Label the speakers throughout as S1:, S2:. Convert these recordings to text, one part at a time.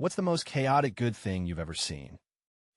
S1: What's the most chaotic good thing you've ever seen?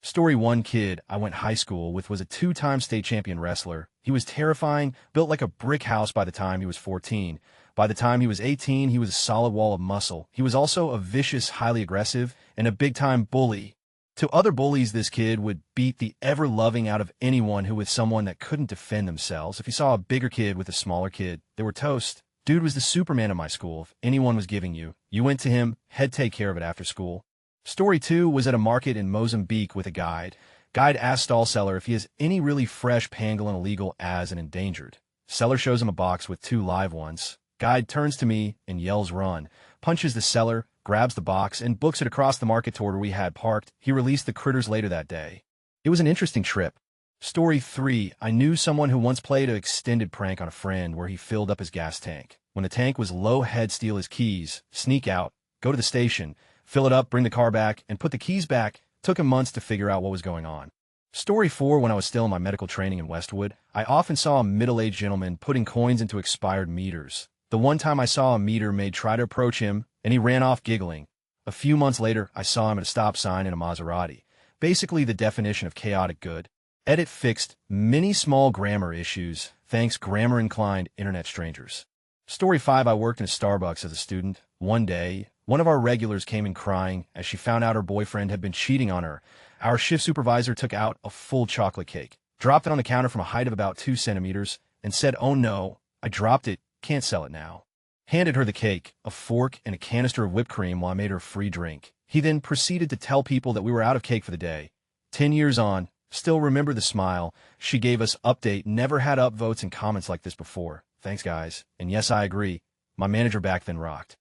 S1: Story one kid I went high school with was a two-time state champion wrestler. He was terrifying, built like a brick house by the time he was 14. By the time he was 18, he was a solid wall of muscle. He was also a vicious, highly aggressive, and a big-time bully. To other bullies, this kid would beat the ever-loving out of anyone who was someone that couldn't defend themselves. If you saw a bigger kid with a smaller kid, they were toast. Dude was the Superman of my school. If anyone was giving you went to him, he'd take care of it after school. Story two was at a market in Mozambique with a guide. Guide asks stall seller if he has any really fresh pangolin illegal as an endangered. Seller shows him a box with two live ones. Guide turns to me and yells run, punches the seller, grabs the box, and books it across the market toward where we had parked. He released the critters later that day. It was an interesting trip. Story 3. I knew someone who once played an extended prank on a friend where he filled up his gas tank. When the tank was low, he'd steal his keys, sneak out, go to the station, fill it up, bring the car back, and put the keys back. Took him months to figure out what was going on. Story 4. When I was still in my medical training in Westwood, I often saw a middle-aged gentleman putting coins into expired meters. The one time I saw a meter maid try to approach him, and he ran off giggling. A few months later, I saw him at a stop sign in a Maserati. Basically the definition of chaotic good. Edit fixed many small grammar issues. Thanks, grammar-inclined internet strangers. Story 5. I worked in a Starbucks as a student. One day, one of our regulars came in crying as she found out her boyfriend had been cheating on her. Our shift supervisor took out a full chocolate cake, dropped it on the counter from a height of about 2 centimeters, and said, "Oh no, I dropped it, can't sell it now." Handed her the cake, a fork, and a canister of whipped cream while I made her a free drink. He then proceeded to tell people that we were out of cake for the day. 10 years on, still remember the smile. She gave us update, never had upvotes and comments like this before. Thanks, guys. And yes, I agree. My manager back then rocked.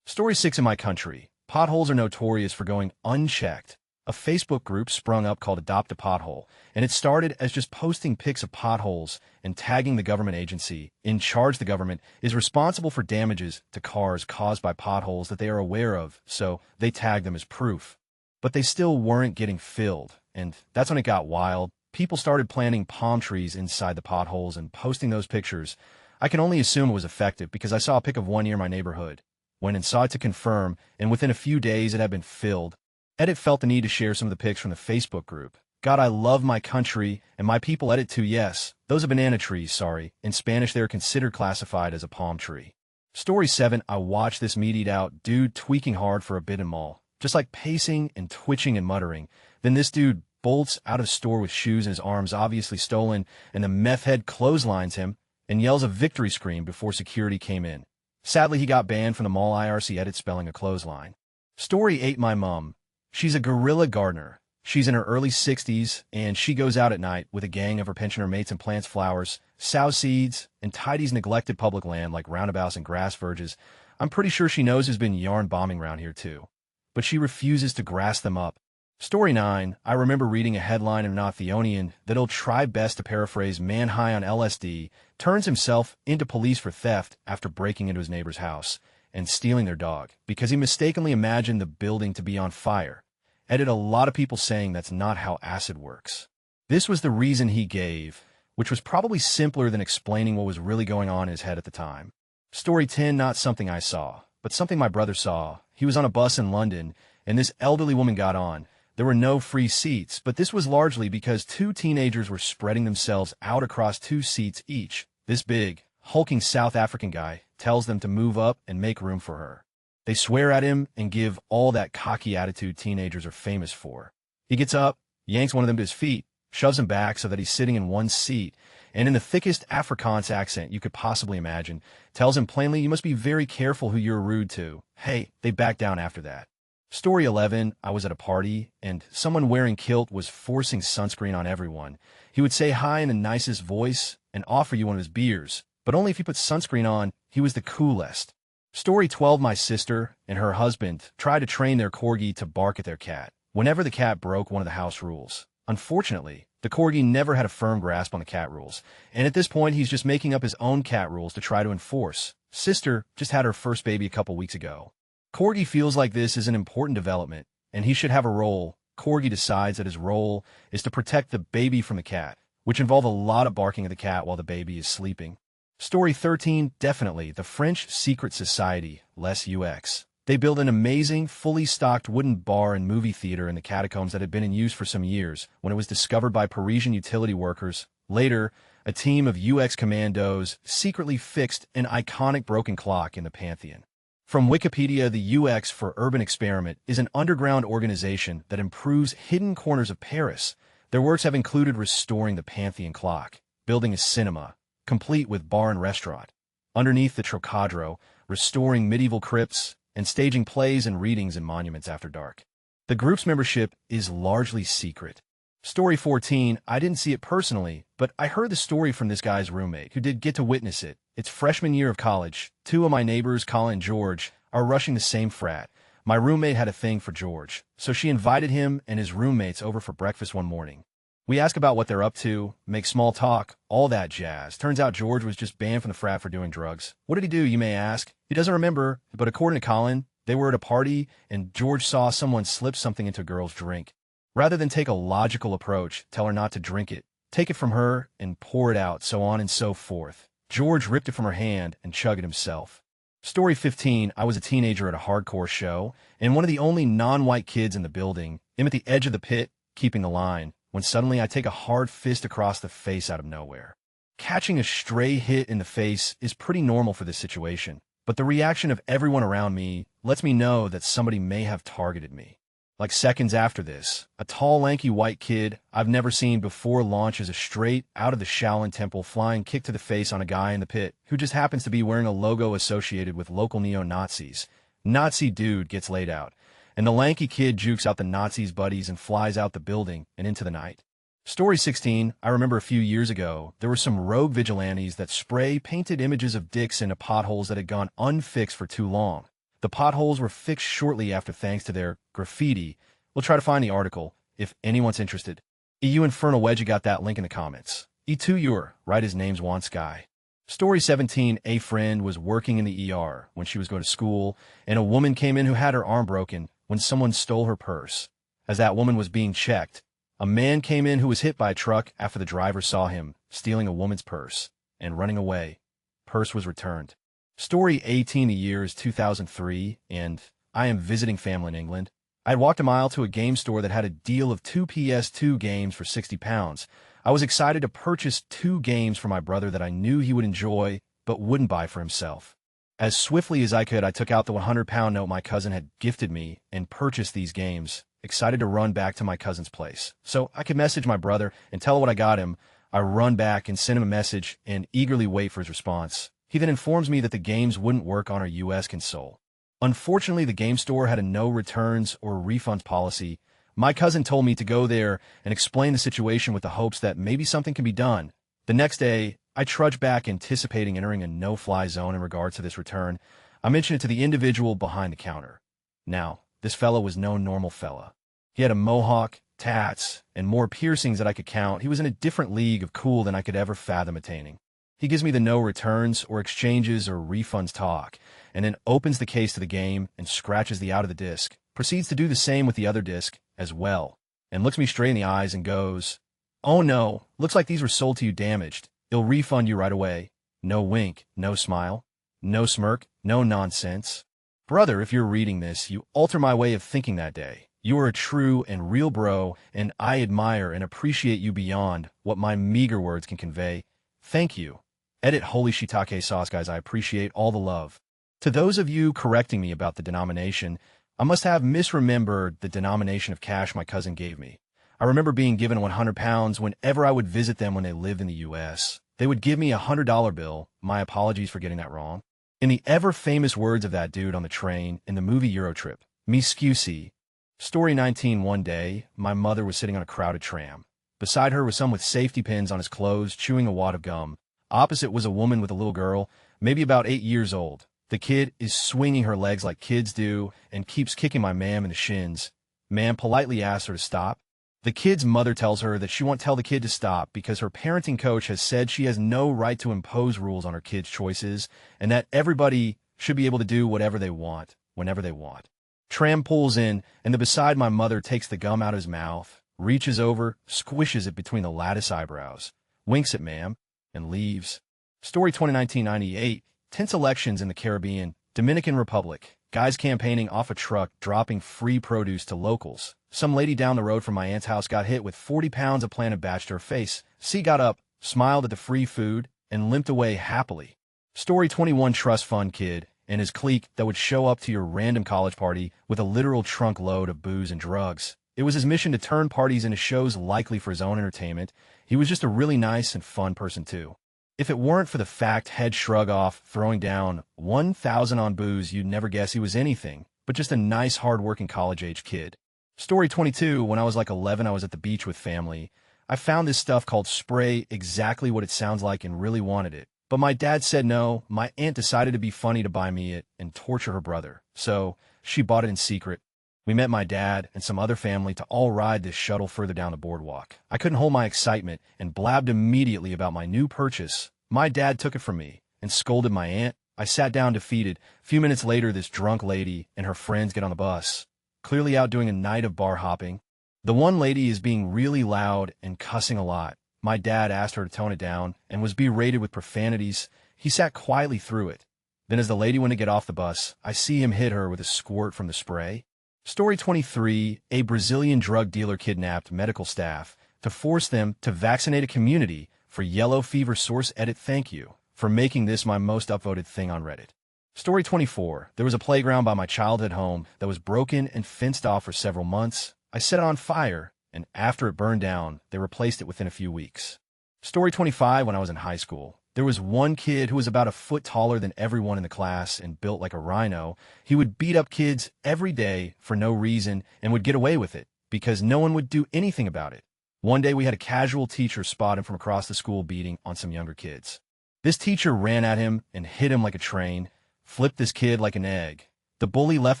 S1: Story 6. In my country, potholes are notorious for going unchecked. A Facebook group sprung up called Adopt a Pothole, and it started as just posting pics of potholes and tagging the government agency in charge. The government is responsible for damages to cars caused by potholes that they are aware of, so they tag them as proof. But they still weren't getting filled, and that's when it got wild. People started planting palm trees inside the potholes and posting those pictures. I can only assume it was effective because I saw a pic of one near my neighborhood. Went and saw it to confirm, and within a few days it had been filled. Edit felt the need to share some of the pics from the Facebook group. God, I love my country, and my people. Edit too, yes. Those are banana trees, sorry. In Spanish, they are considered classified as a palm tree. Story 7. I watched this meat eat out, dude tweaking hard for a bit and mall. Just like pacing and twitching and muttering. Then this dude bolts out of store with shoes and his arms obviously stolen, and the meth head clotheslines him and yells a victory scream before security came in. Sadly, he got banned from the mall IRC. Edit spelling a clothesline. Story 8. My mom. She's a guerrilla gardener. She's in her early 60s, and she goes out at night with a gang of her pensioner mates and plants flowers, sows seeds, and tidies neglected public land like roundabouts and grass verges. I'm pretty sure she knows there's been yarn bombing around here too. But she refuses to grass them up. Story 9. I remember reading a headline in an Othonian that he'll try best to paraphrase man high on LSD, turns himself into police for theft after breaking into his neighbor's house and stealing their dog because he mistakenly imagined the building to be on fire. Edit a lot of people saying that's not how acid works. This was the reason he gave, which was probably simpler than explaining what was really going on in his head at the time. Story 10. Not something I saw, but something my brother saw. He was on a bus in London, and this elderly woman got on. There were no free seats, but this was largely because 2 teenagers were spreading themselves out across 2 seats each. This big, hulking South African guy tells them to move up and make room for her. They swear at him and give all that cocky attitude teenagers are famous for. He gets up, yanks one of them to his feet, shoves him back so that he's sitting in one seat, and in the thickest Afrikaans accent you could possibly imagine, tells him plainly, "You must be very careful who you're rude to." Hey, they back down after that. Story 11. I was at a party, and someone wearing kilt was forcing sunscreen on everyone. He would say hi in the nicest voice and offer you one of his beers, but only if you put sunscreen on. He was the coolest. Story 12. My sister and her husband tried to train their corgi to bark at their cat whenever the cat broke one of the house rules. Unfortunately, the corgi never had a firm grasp on the cat rules, and at this point he's just making up his own cat rules to try to enforce. Sister just had her first baby a couple weeks ago. Corgi feels like this is an important development, and he should have a role. Corgi decides that his role is to protect the baby from the cat, which involve a lot of barking at the cat while the baby is sleeping. Story 13. Definitely the French secret society, less UX. They built an amazing, fully stocked wooden bar and movie theater in the catacombs that had been in use for some years when it was discovered by Parisian utility workers. Later, a team of UX commandos secretly fixed an iconic broken clock in the Pantheon. From Wikipedia, the UX for Urban Experiment is an underground organization that improves hidden corners of Paris. Their works have included restoring the Pantheon clock, building a cinema, complete with bar and restaurant, underneath the Trocadero, restoring medieval crypts, and staging plays and readings in monuments after dark. The group's membership is largely secret. Story 14, I didn't see it personally, but I heard the story from this guy's roommate who did get to witness it. It's freshman year of college. Two of my neighbors, Colin and George, are rushing the same frat. My roommate had a thing for George, so she invited him and his roommates over for breakfast one morning. We ask about what they're up to, make small talk, all that jazz. Turns out George was just banned from the frat for doing drugs. What did he do, you may ask? He doesn't remember, but according to Colin, they were at a party and George saw someone slip something into a girl's drink. Rather than take a logical approach, tell her not to drink it, take it from her and pour it out, so on and so forth. George ripped it from her hand and chugged it himself. Story 15, I was a teenager at a hardcore show, and one of the only non-white kids in the building. I'm at the edge of the pit, keeping the line, when suddenly I take a hard fist across the face out of nowhere. Catching a stray hit in the face is pretty normal for this situation, but the reaction of everyone around me lets me know that somebody may have targeted me. Like seconds after this, a tall, lanky white kid I've never seen before launches a straight out of the Shaolin temple flying kick to the face on a guy in the pit who just happens to be wearing a logo associated with local neo-Nazis. Nazi dude gets laid out, and the lanky kid jukes out the Nazis' buddies and flies out the building and into the night. Story 16, I remember a few years ago, there were some rogue vigilantes that spray-painted images of dicks into potholes that had gone unfixed for too long. The potholes were fixed shortly after thanks to their graffiti. We'll try to find the article, if anyone's interested. EU Infernal Wedgie got that link in the comments. E2 Your, right, his name's Juan Sky. Story 17, a friend was working in the ER when she was going to school, and a woman came in who had her arm broken when someone stole her purse. As that woman was being checked, a man came in who was hit by a truck after the driver saw him stealing a woman's purse and running away. Purse was returned. Story 18, the year is 2003, and I am visiting family in England. I had walked a mile to a game store that had a deal of 2 PS2 games for £60. I was excited to purchase 2 games for my brother that I knew he would enjoy, but wouldn't buy for himself. As swiftly as I could, I took out the £100 note my cousin had gifted me and purchased these games, excited to run back to my cousin's place. So I could message my brother and tell him what I got him. I run back and send him a message and eagerly wait for his response. He then informs me that the games wouldn't work on our US console. Unfortunately, the game store had a no returns or refunds policy. My cousin told me to go there and explain the situation with the hopes that maybe something can be done. The next day, I trudged back anticipating entering a no-fly zone in regards to this return. I mentioned it to the individual behind the counter. Now, this fella was no normal fella. He had a mohawk, tats, and more piercings that I could count. He was in a different league of cool than I could ever fathom attaining. He gives me the no returns or exchanges or refunds talk, and then opens the case to the game and scratches the out of the disc, proceeds to do the same with the other disc as well, and looks me straight in the eyes and goes, "Oh no, looks like these were sold to you damaged. He'll refund you right away." No wink, no smile, no smirk, no nonsense. Brother, if you're reading this, you alter my way of thinking that day. You are a true and real bro, and I admire and appreciate you beyond what my meager words can convey. Thank you. Edit holy shiitake sauce, guys. I appreciate all the love. To those of you correcting me about the denomination, I must have misremembered the denomination of cash my cousin gave me. I remember being given £100 whenever I would visit them when they lived in the U.S. They would give me a $100 bill. My apologies for getting that wrong. In the ever-famous words of that dude on the train in the movie Eurotrip, "Me scusi." Story 19, one day, my mother was sitting on a crowded tram. Beside her was someone with safety pins on his clothes, chewing a wad of gum. Opposite was a woman with a little girl, maybe about 8 years old. The kid is swinging her legs like kids do and keeps kicking my ma'am in the shins. Ma'am politely asks her to stop. The kid's mother tells her that she won't tell the kid to stop because her parenting coach has said she has no right to impose rules on her kid's choices and that everybody should be able to do whatever they want, whenever they want. Tram pulls in, and the beside my mother takes the gum out of his mouth, reaches over, squishes it between the lattice eyebrows, winks at ma'am, and leaves. Story 2019-98, tense elections in the Caribbean, Dominican Republic. guys campaigning off a truck dropping free produce to locals. Some lady down the road from my aunt's house got hit with 40 pounds of planted batch to her face. C got up, smiled at the free food, and limped away happily. Story 21 Trust Fund Kid and his clique that would show up to your random college party with a literal trunk load of booze and drugs. It was his mission to turn parties into shows likely for his own entertainment. He was just a really nice and fun person too. If it weren't for the fact head shrug off throwing down 1,000 on booze, you'd never guess he was anything but just a nice hard-working college-age kid. Story 22, when I was like 11, I was at the beach with family. I found this stuff called spray, exactly what it sounds like, and really wanted it. But my dad said no. My aunt decided to be funny to buy me it and torture her brother. So she bought it in secret. We met my dad and some other family to all ride this shuttle further down the boardwalk. I couldn't hold my excitement and blabbed immediately about my new purchase. My dad took it from me and scolded my aunt. I sat down defeated. A few minutes later, this drunk lady and her friends get on the bus, clearly out doing a night of bar hopping. The one lady is being really loud and cussing a lot. My dad asked her to tone it down and was berated with profanities. He sat quietly through it. Then as the lady went to get off the bus, I see him hit her with a squirt from the spray. Story 23, a Brazilian drug dealer kidnapped medical staff to force them to vaccinate a community for yellow fever. Source edit. Thank you for making this my most upvoted thing on Reddit. Story 24, there was a playground by my childhood home that was broken and fenced off for several months. I set it on fire, and after it burned down, they replaced it within a few weeks. Story 25, when I was in high school, there was one kid who was about a foot taller than everyone in the class and built like a rhino. He would beat up kids every day for no reason and would get away with it because no one would do anything about it. One day we had a casual teacher spot him from across the school beating on some younger kids. This teacher ran at him and hit him like a train, flipped this kid like an egg. The bully left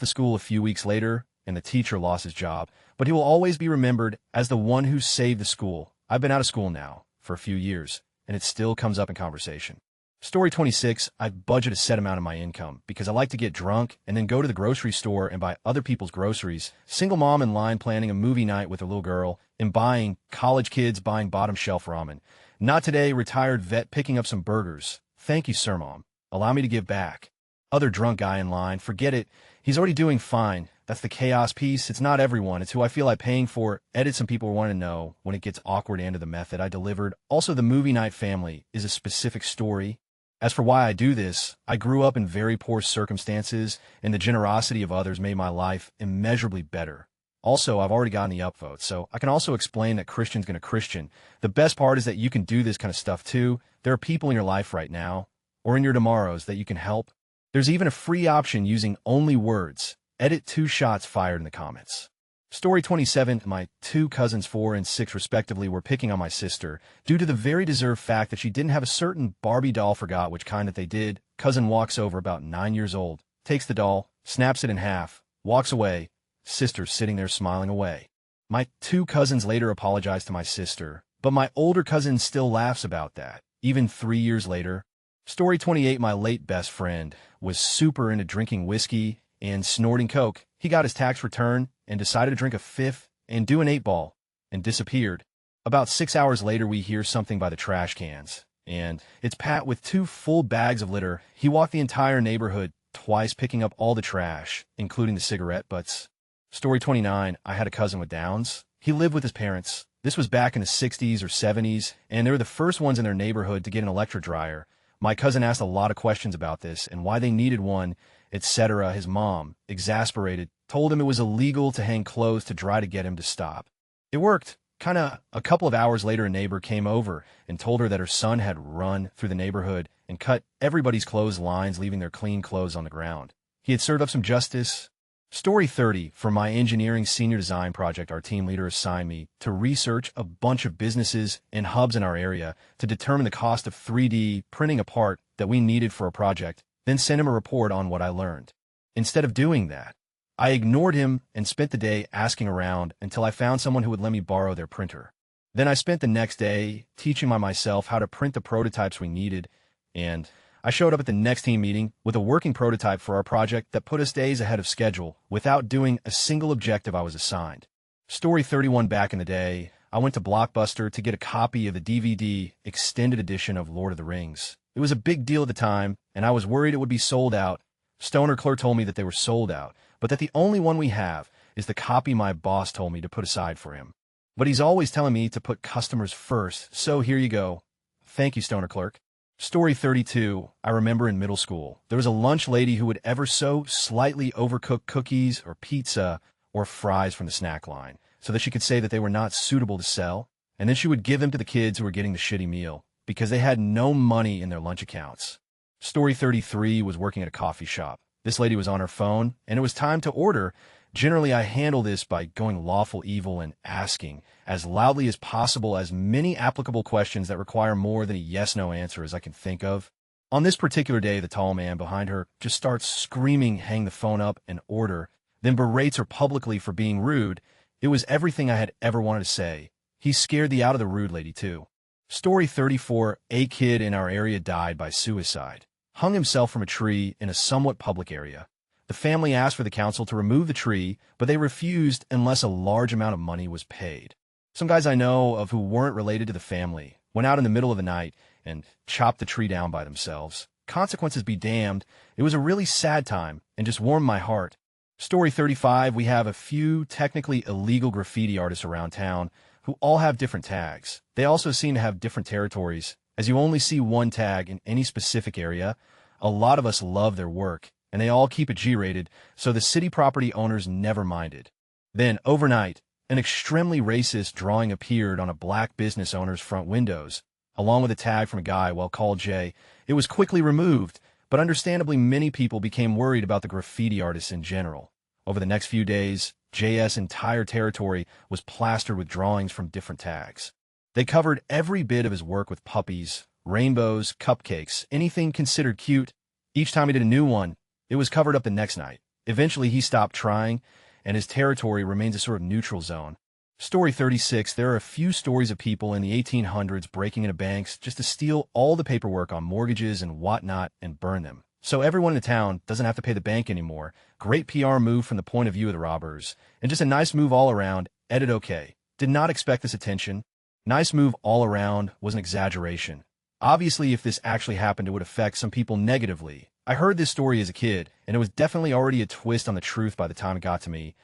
S1: the school a few weeks later, and the teacher lost his job, but he will always be remembered as the one who saved the school. I've been out of school now for a few years, and it still comes up in conversation. Story 26, I budget a set amount of my income because I like to get drunk and then go to the grocery store and buy other people's groceries. Single mom in line planning a movie night with her little girl and buying college kids buying bottom shelf ramen. Not today, retired vet picking up some burgers. Thank you, sir, mom. Allow me to give back. Other drunk guy in line, forget it. He's already doing fine. That's the chaos piece. It's not everyone. It's who I feel like paying for. Edit. Some people want to know when it gets awkward and of the method I delivered. Also, the movie night family is a specific story. As for why I do this, I grew up in very poor circumstances, and the generosity of others made my life immeasurably better. Also, I've already gotten the upvote, so I can also explain that Christian's gonna Christian. The best part is that you can do this kind of stuff too. There are people in your life right now, or in your tomorrows, that you can help. There's even a free option using only words. Edit. 2 shots fired in the comments. Story 27, my 2 cousins, 4 and 6 respectively, were picking on my sister due to the very deserved fact that she didn't have a certain Barbie doll. Forgot which kind that they did. Cousin walks over, about 9 years old, takes the doll, snaps it in half, walks away. Sister sitting there smiling away. My 2 cousins later apologized to my sister, but my older cousin still laughs about that, even 3 years later. Story 28, my late best friend was super into drinking whiskey and snorting coke. He got his tax return and decided to drink a fifth and do an 8-ball and disappeared. About 6 hours later, we hear something by the trash cans, and it's Pat with 2 full bags of litter. He walked the entire neighborhood twice picking up all the trash, including the cigarette butts. Story 29, I had a cousin with Downs. He lived with his parents. This was back in the 60s or 70s, and they were the first ones in their neighborhood to get an electric dryer. My cousin asked a lot of questions about this and why they needed one, etc. His mom, exasperated, told him it was illegal to hang clothes to dry to get him to stop. It worked. A couple of hours later, a neighbor came over and told her that her son had run through the neighborhood and cut everybody's clotheslines, leaving their clean clothes on the ground. He had served up some justice. Story 30, for my engineering senior design project, our team leader assigned me to research a bunch of businesses and hubs in our area to determine the cost of 3D printing a part that we needed for a project, then send him a report on what I learned. Instead of doing that, I ignored him and spent the day asking around until I found someone who would let me borrow their printer. Then I spent the next day teaching myself how to print the prototypes we needed, and I showed up at the next team meeting with a working prototype for our project that put us days ahead of schedule without doing a single objective I was assigned. Story 31, back in the day, I went to Blockbuster to get a copy of the DVD extended edition of Lord of the Rings. It was a big deal at the time, and I was worried it would be sold out, Stoner clerk told me that they were sold out, but that the only one we have is the copy my boss told me to put aside for him. But he's always telling me to put customers first, so here you go. Thank you, Stoner clerk. Story 32. I remember in middle school, there was a lunch lady who would ever so slightly overcook cookies or pizza or fries from the snack line so that she could say that they were not suitable to sell, and then she would give them to the kids who were getting the shitty meal because they had no money in their lunch accounts. Story 33 was working at a coffee shop. This lady was on her phone, and it was time to order. Generally, I handle this by going lawful evil and asking, as loudly as possible, as many applicable questions that require more than a yes-no answer as I can think of. On this particular day, the tall man behind her just starts screaming, hang the phone up, and order, then berates her publicly for being rude. It was everything I had ever wanted to say. He scared the out of the rude lady, too. Story 34. A kid in our area died by suicide. Hung himself from a tree in a somewhat public area. The family asked for the council to remove the tree, but they refused unless a large amount of money was paid. Some guys I know of who weren't related to the family went out in the middle of the night and chopped the tree down by themselves. Consequences be damned. It was a really sad time and just warmed my heart. Story 35. We have a few technically illegal graffiti artists around town who all have different tags. They also seem to have different territories, as you only see one tag in any specific area. A lot of us love their work, and they all keep it G-rated, so the city property owners never minded. Then, overnight, an extremely racist drawing appeared on a black business owner's front windows, along with a tag from a guy well called Jay. It was quickly removed, but understandably many people became worried about the graffiti artists in general. Over the next few days, JS' entire territory was plastered with drawings from different tags. They covered every bit of his work with puppies, rainbows, cupcakes, anything considered cute. Each time he did a new one, it was covered up the next night. Eventually, he stopped trying, and his territory remains a sort of neutral zone. Story 36. There are a few stories of people in the 1800s breaking into banks just to steal all the paperwork on mortgages and whatnot and burn them. So everyone in the town doesn't have to pay the bank anymore. Great PR move from the point of view of the robbers. And just a nice move all around. Edit okay. Did not expect this attention. Nice move all around was an exaggeration. Obviously, if this actually happened, it would affect some people negatively. I heard this story as a kid, and it was definitely already a twist on the truth by the time it got to me,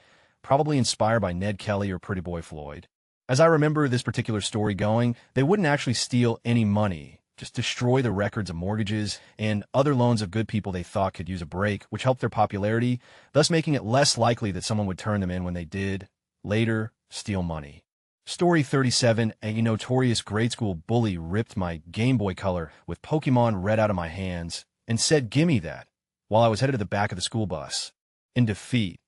S1: probably inspired by Ned Kelly or Pretty Boy Floyd. As I remember this particular story going, they wouldn't actually steal any money, just destroy the records of mortgages and other loans of good people they thought could use a break, which helped their popularity, thus making it less likely that someone would turn them in when they did, later, steal money. Story 37. A notorious grade school bully ripped my Game Boy Color with Pokemon Red out of my hands and said, "Gimme that," while I was headed to the back of the school bus. In defeat,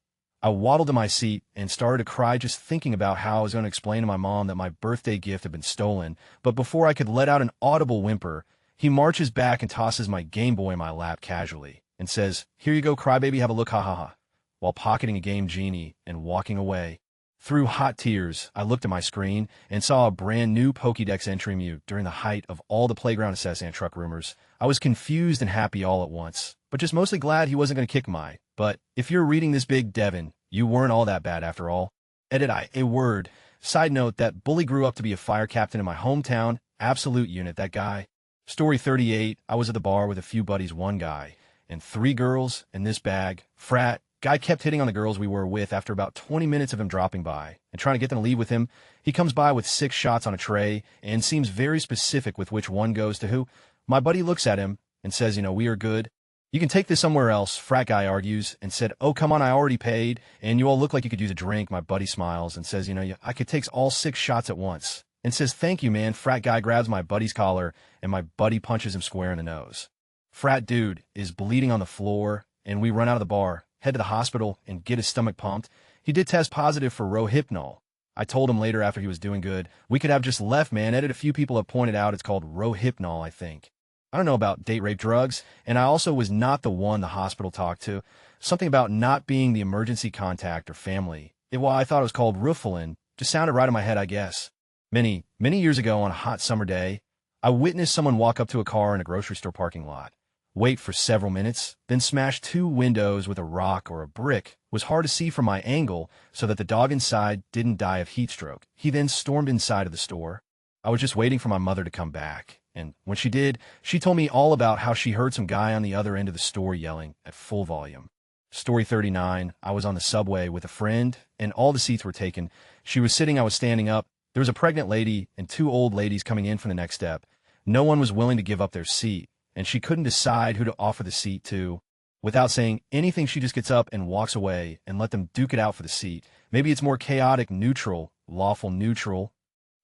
S1: I waddled to my seat and started to cry just thinking about how I was going to explain to my mom that my birthday gift had been stolen. But before I could let out an audible whimper, he marches back and tosses my Game Boy in my lap casually and says, "Here you go, crybaby, have a look, ha ha ha," while pocketing a Game Genie and walking away. Through hot tears, I looked at my screen and saw a brand new Pokédex entry Mew during the height of all the playground assassin truck rumors. I was confused and happy all at once, but just mostly glad he wasn't going to kick my. But if you're reading this, Big Devin, you weren't all that bad after all. Edit a word. Side note, that bully grew up to be a fire captain in my hometown. Absolute unit, that guy. Story 38. I was at the bar with a few buddies, one guy, and 3 girls in this bag. Frat. Guy kept hitting on the girls we were with. After about 20 minutes of him dropping by and trying to get them to leave with him, he comes by with 6 shots on a tray and seems very specific with which one goes to who. My buddy looks at him and says, "We are good. You can take this somewhere else," frat guy argues, and said, "Oh, come on, I already paid, and you all look like you could use a drink." My buddy smiles and says, "I could take all 6 shots at once," and says, "Thank you, man." Frat guy grabs my buddy's collar, and my buddy punches him square in the nose. Frat dude is bleeding on the floor, and we run out of the bar, head to the hospital, and get his stomach pumped. He did test positive for Rohypnol. I told him later after he was doing good, we could have just left, man. A few people have pointed out it's called Rohypnol, I think. I don't know about date rape drugs, and I also was not the one the hospital talked to. Something about not being the emergency contact or family. While I thought it was called Rufalin, just sounded right in my head, I guess. Many years ago on a hot summer day, I witnessed someone walk up to a car in a grocery store parking lot, wait for several minutes, then smash 2 windows with a rock or a brick. It was hard to see from my angle so that the dog inside didn't die of heat stroke. He then stormed inside of the store. I was just waiting for my mother to come back, And when she did, she told me all about how she heard some guy on the other end of the store yelling at full volume. Story 39, I was on the subway with a friend, and all the seats were taken. She was sitting, I was standing up. There was a pregnant lady and two old ladies coming in from the next step. No one was willing to give up their seat, and she couldn't decide who to offer the seat to. Without saying anything, she just gets up and walks away and let them duke it out for the seat. Maybe it's more chaotic neutral, lawful neutral.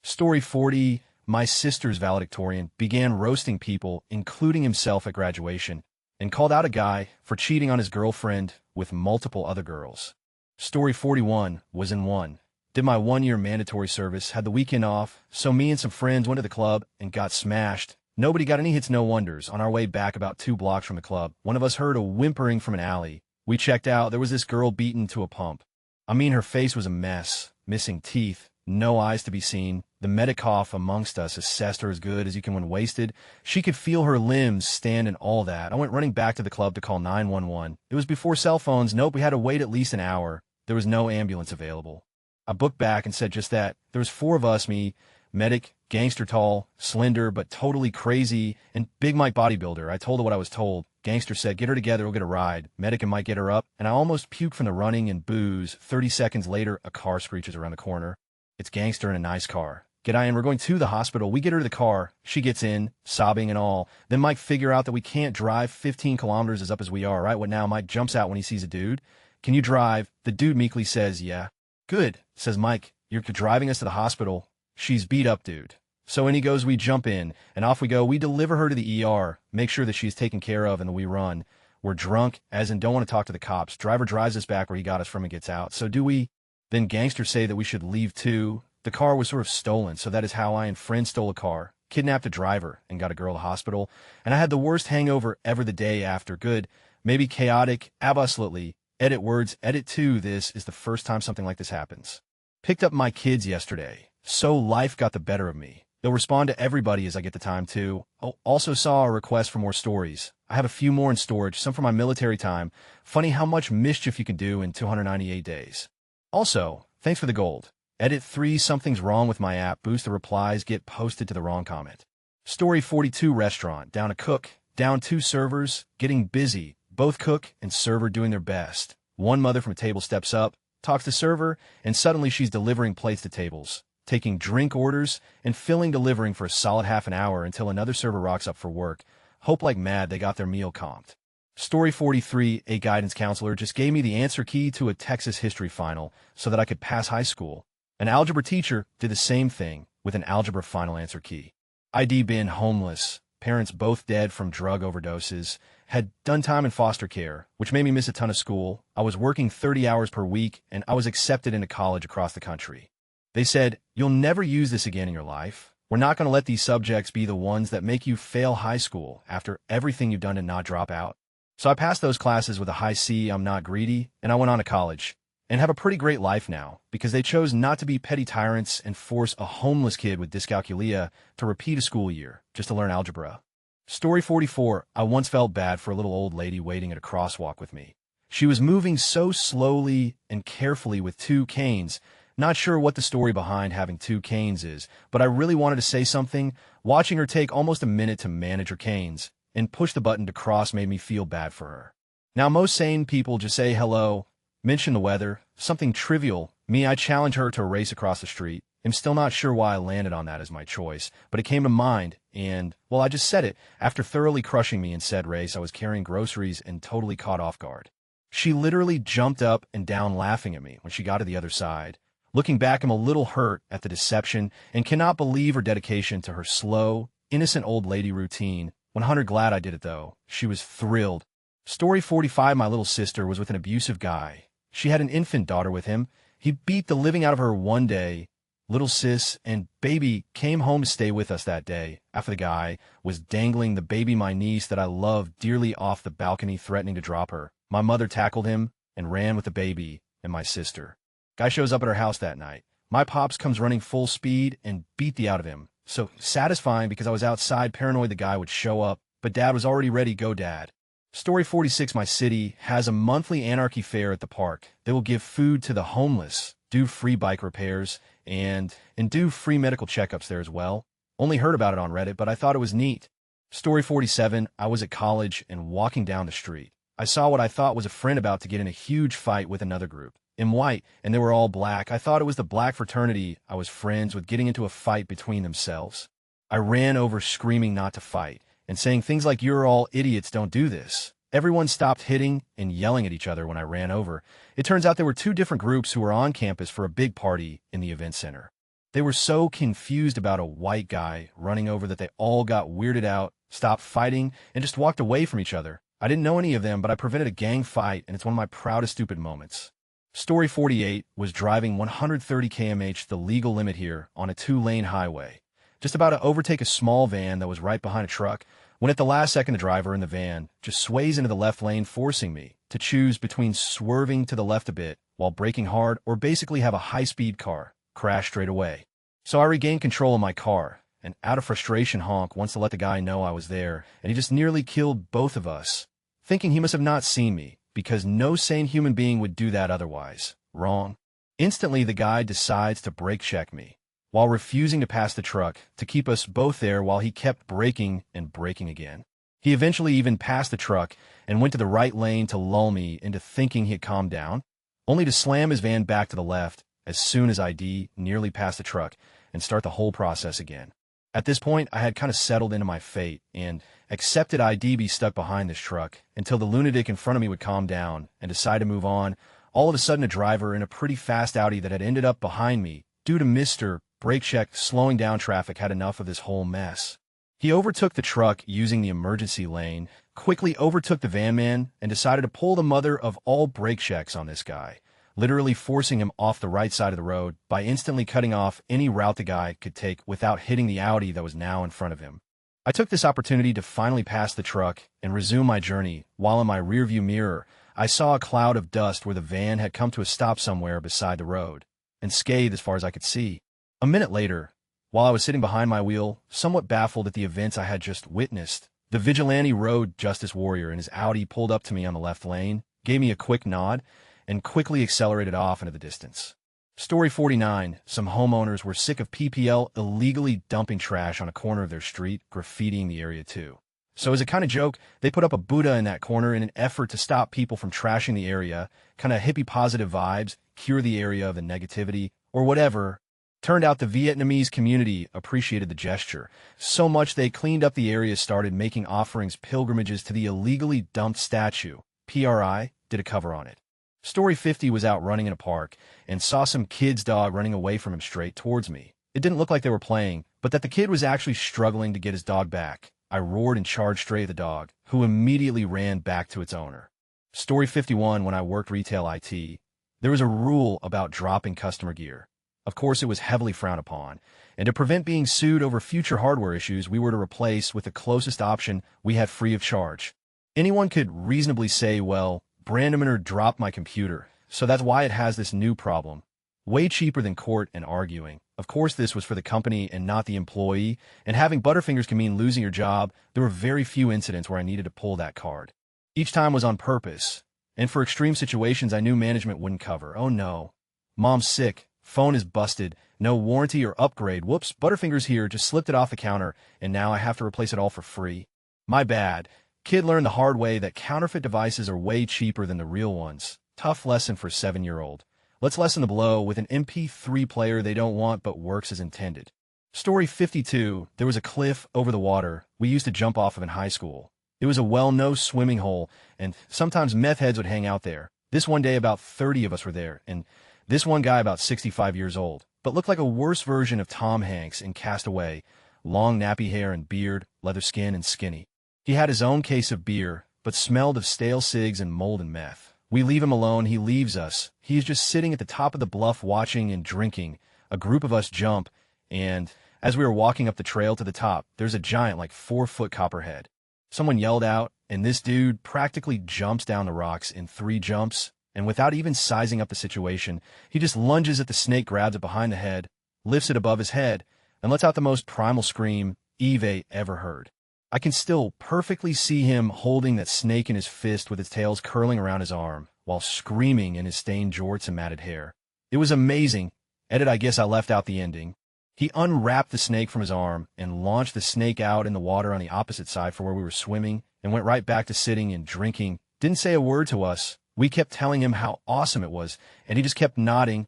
S1: Story 40, my sister's valedictorian began roasting people, including himself at graduation, and called out a guy for cheating on his girlfriend with multiple other girls. Story 41 was in one. Did my 1-year mandatory service, had the weekend off, so me and some friends went to the club and got smashed. Nobody got any hits, no wonders. On our way back about 2 blocks from the club, one of us heard a whimpering from an alley. We checked out. There was this girl beaten to a pump. I mean, her face was a mess, missing teeth, no eyes to be seen. The medicoff amongst us assessed her as good as you can when wasted. She could feel her limbs stand and all that. I went running back to the club to call 911. It was before cell phones. Nope, we had to wait at least an hour. There was no ambulance available. I booked back and said just that. There was 4 of us, me, medic, gangster tall, slender, but totally crazy, and Big Mike bodybuilder. I told her what I was told. Gangster said, get her together, we'll get a ride. Medic and Mike get her up, and I almost puked from the running and booze. 30 seconds later, a car screeches around the corner. It's Gangster in a nice car. Get in, we're going to the hospital. We get her to the car. She gets in, sobbing and all. Then Mike figure out that we can't drive 15 kilometers as up as we are, right? What now? Mike jumps out when he sees a dude. Can you drive? The dude meekly says, yeah. Good, says Mike. You're driving us to the hospital. She's beat up, dude. So in he goes, we jump in, and off we go. We deliver her to the ER, make sure that she's taken care of, and then we run. We're drunk, as in don't want to talk to the cops. Driver drives us back where he got us from and gets out. So do we? Then gangsters say that we should leave too. The car was sort of stolen, so that is how I and friends stole a car, kidnapped a driver, and got a girl to hospital. And I had the worst hangover ever the day after. Good, maybe chaotic, absolutely. Edit words, edit 2. This is the first time something like this happens. Picked up my kids yesterday, so life got the better of me. They'll respond to everybody as I get the time too. Oh, also saw a request for more stories. I have a few more in storage, some from my military time. Funny how much mischief you can do in 298 days. Also, thanks for the gold. Edit 3, something's wrong with my app. Boost the replies, get posted to the wrong comment. Story 42, restaurant. Down a cook, down 2 servers, getting busy. Both cook and server doing their best. One mother from a table steps up, talks to server, and suddenly she's delivering plates to tables, taking drink orders, and delivering for a solid half an hour until another server rocks up for work. Hope like mad they got their meal comped. Story 43, a guidance counselor just gave me the answer key to a Texas history final so that I could pass high school. An algebra teacher did the same thing with an algebra final answer key. ID been homeless, parents both dead from drug overdoses, had done time in foster care, which made me miss a ton of school. I was working 30 hours per week, and I was accepted into college across the country. They said, you'll never use this again in your life. We're not going to let these subjects be the ones that make you fail high school after everything you've done to not drop out. So I passed those classes with a high C, I'm not greedy, and I went on to college, and have a pretty great life now, because they chose not to be petty tyrants and force a homeless kid with dyscalculia to repeat a school year just to learn algebra. Story 44, I once felt bad for a little old lady waiting at a crosswalk with me. She was moving so slowly and carefully with 2 canes. Not sure what the story behind having 2 canes is, but I really wanted to say something. Watching her take almost a minute to manage her canes and push the button to cross made me feel bad for her. Now, most sane people just say hello, mention the weather, something trivial. Me, I challenge her to a race across the street. I'm still not sure why I landed on that as my choice, but it came to mind, and, well, I just said it. After thoroughly crushing me in said race, I was carrying groceries and totally caught off guard. She literally jumped up and down laughing at me when she got to the other side. Looking back, I'm a little hurt at the deception and cannot believe her dedication to her slow, innocent old lady routine. 100 glad I did it, though. She was thrilled. Story 45, my little sister was with an abusive guy. She had an infant daughter with him. He beat the living out of her one day. Little sis and baby came home to stay with us that day after the guy was dangling the baby, my niece that I loved dearly, off the balcony, threatening to drop her. My mother tackled him and ran with the baby and my sister. Guy shows up at our house that night. My pops comes running full speed and beat the out of him. So satisfying because I was outside paranoid the guy would show up, but Dad was already ready. Go, Dad. Story 46, my city has a monthly anarchy fair at the park. They will give food to the homeless, do free bike repairs, and do free medical checkups there as well. Only heard about it on Reddit, but I thought it was neat. Story 47, I was at college and walking down the street. I saw what I thought was a friend about to get in a huge fight with another group. In white, and they were all black. I thought it was the black fraternity I was friends with getting into a fight between themselves. I ran over screaming not to fight, and saying things like, "You're all idiots, don't do this." Everyone stopped hitting and yelling at each other when I ran over. It turns out there were two different groups who were on campus for a big party in the event center. They were so confused about a white guy running over that they all got weirded out, stopped fighting, and just walked away from each other. I didn't know any of them, but I prevented a gang fight, and it's one of my proudest stupid moments. Story 48 was driving 130 km/h, the legal limit here, on a 2-lane highway. Just about to overtake a small van that was right behind a truck, when at the last second the driver in the van just sways into the left lane, forcing me to choose between swerving to the left a bit while braking hard or basically have a high-speed car crash straight away. So I regained control of my car, and out of frustration honk wants to let the guy know I was there, and he just nearly killed both of us, thinking he must have not seen me, because no sane human being would do that otherwise. Wrong. Instantly the guy decides to brake check me, while refusing to pass the truck, to keep us both there while he kept braking and braking again. He eventually even passed the truck and went to the right lane to lull me into thinking he had calmed down, only to slam his van back to the left as soon as ID nearly passed the truck and start the whole process again. At this point, I had kind of settled into my fate and accepted ID be stuck behind this truck until the lunatic in front of me would calm down and decide to move on. All of a sudden, a driver in a pretty fast Audi that had ended up behind me due to Mr. Brake check slowing down traffic had enough of this whole mess. He overtook the truck using the emergency lane, quickly overtook the van man, and decided to pull the mother of all brake checks on this guy, literally forcing him off the right side of the road by instantly cutting off any route the guy could take without hitting the Audi that was now in front of him. I took this opportunity to finally pass the truck and resume my journey, while in my rearview mirror, I saw a cloud of dust where the van had come to a stop somewhere beside the road, and scathed as far as I could see. A minute later, while I was sitting behind my wheel, somewhat baffled at the events I had just witnessed, the vigilante road justice warrior in his Audi pulled up to me on the left lane, gave me a quick nod, and quickly accelerated off into the distance. Story 49, some homeowners were sick of PPL illegally dumping trash on a corner of their street, graffitiing the area too. So as a kind of joke, they put up a Buddha in that corner in an effort to stop people from trashing the area, kind of hippie positive vibes, cure the area of the negativity, or whatever. Turned out the Vietnamese community appreciated the gesture so much they cleaned up the area, started making offerings, pilgrimages to the illegally dumped statue. PRI did a cover on it. Story 50 was out running in a park and saw some kid's dog running away from him straight towards me. It didn't look like they were playing, but that the kid was actually struggling to get his dog back. I roared and charged straight at the dog, who immediately ran back to its owner. Story 51, when I worked retail IT, there was a rule about dropping customer gear. Of course, it was heavily frowned upon, and to prevent being sued over future hardware issues, we were to replace with the closest option we had free of charge. Anyone could reasonably say, well, Brandeminer dropped my computer, so that's why it has this new problem. Way cheaper than court and arguing. Of course, this was for the company and not the employee, and having Butterfingers can mean losing your job. There were very few incidents where I needed to pull that card. Each time was on purpose, and for extreme situations I knew management wouldn't cover. Oh no. Mom's sick. Phone is busted, no warranty or upgrade. Whoops, Butterfingers here just slipped it off the counter, and now I have to replace it all for free. My bad. Kid learned the hard way that counterfeit devices are way cheaper than the real ones. Tough lesson for a 7-year-old. Let's lessen the blow with an MP3 player they don't want but works as intended. Story 52, there was a cliff over the water we used to jump off of in high school. It was a well-known swimming hole, and sometimes meth heads would hang out there. This one day about 30 of us were there, and this one guy about 65 years old, but looked like a worse version of Tom Hanks in Castaway, long nappy hair and beard, leather skin and skinny. He had his own case of beer, but smelled of stale cigs and mold and meth. We leave him alone, he leaves us. He is just sitting at the top of the bluff watching and drinking. A group of us jump, and as we were walking up the trail to the top, there's a giant like 4-foot copperhead. Someone yelled out, and this dude practically jumps down the rocks in 3 jumps. And without even sizing up the situation, he just lunges at the snake, grabs it behind the head, lifts it above his head, and lets out the most primal scream Eve ever heard. I can still perfectly see him holding that snake in his fist with its tails curling around his arm, while screaming in his stained jorts and matted hair. It was amazing. Edit, I guess I left out the ending. He unwrapped the snake from his arm and launched the snake out in the water on the opposite side for where we were swimming and went right back to sitting and drinking. Didn't say a word to us. We kept telling him how awesome it was, and he just kept nodding